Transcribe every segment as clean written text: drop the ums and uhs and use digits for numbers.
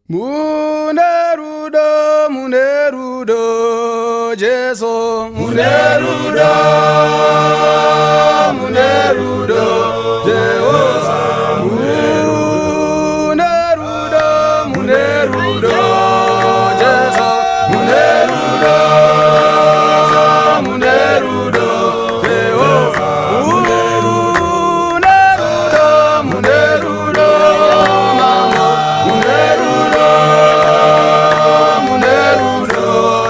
Munerudo, munerudo, Jesu, munerudo, munerudo, Jehovah, munerudo, munerudo, Jesu, munerudo, munerudo, Jehovah, munerudo, munerudo, mama, munerudo, munerudo,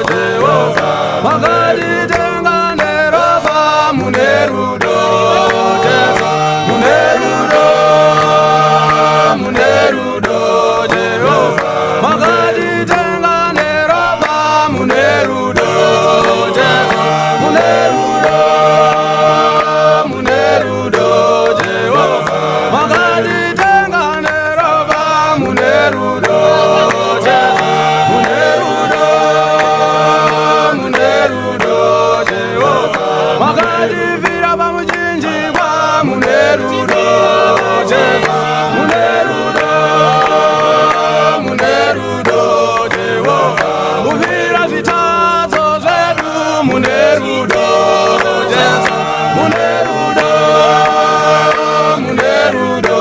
Jehovah, magadi tenganerova, munerudo, Jesu, munerudo, munerudo, Jehovah, magadi tenganerova, munerudo, Jesu, munerudo, munerudo, Jehovah, magadi tenganerova, munerudo, Jesu, munerudo, munerudo, Jehovah, magadi vira bamujinjibwa, munerudo, Jesu, munerudo, munerudo, Jehovah, uvira vitazo zvedu, munerudo, Jesu, munerudo, munerudo,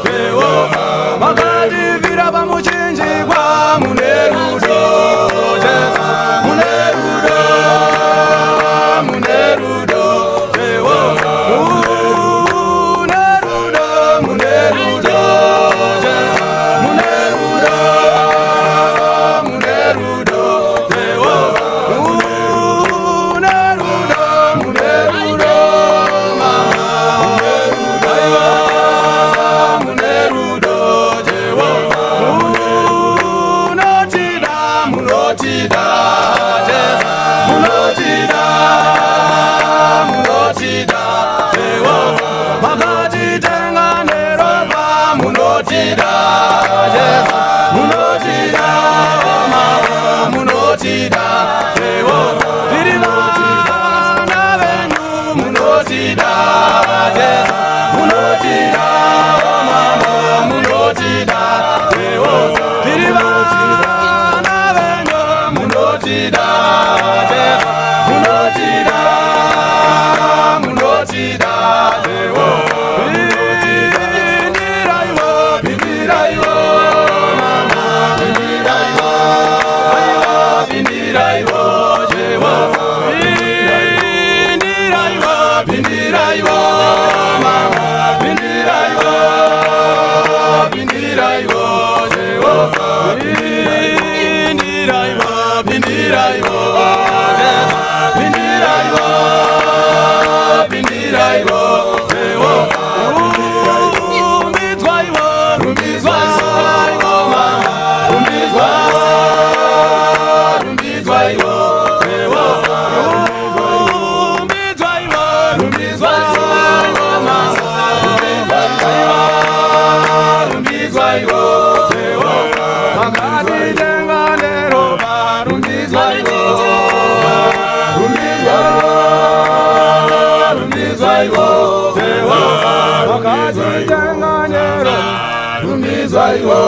Jehovah, magadi vira bamujinjibwa, munerudo, Jesu, munerudo, munerudo, Jehovah, munerudo, munerudo, Jesu, munerudo, munerudo, Jehovah, munerudo, munerudo, mama, munerudo, Jehovah, munotida, munotida, Jesu, munotida, munotida, Jehovah, magadi tenganerova, munotida, Jesu, munotida, mama, munotida, Jehovah, virivana venyu, munotida, Jesu, munotida, mama, munotida, Jehovah, virivana venyu, munotida, Jesu, munotida, munotida, Jehovah, bindiraiwo, bindiraiwo, mama, bindiraiwo, bindiraiwo, Jehovah, bindiraiwo, bindiraiwo, mama, bindiraiwo, bindiraiwo, Jehovah, bindiraiwo, bindiraiwo, Jesu, bindiraiwo, bindiraiwo, Jehovah, rumbizwaiwo, rumbizwaiwo, mama, rumbizwaiwo, rumbizwaiwo, Jehovah, rumbizwaiwo, rumbizwaiwo, mama, rumbizwaiwo, Jehovah, magadi tenganerova, rumbizwaiwo, rumbizwaiwo, Jehovah, magadi tenganerova, rumbizwaiwo.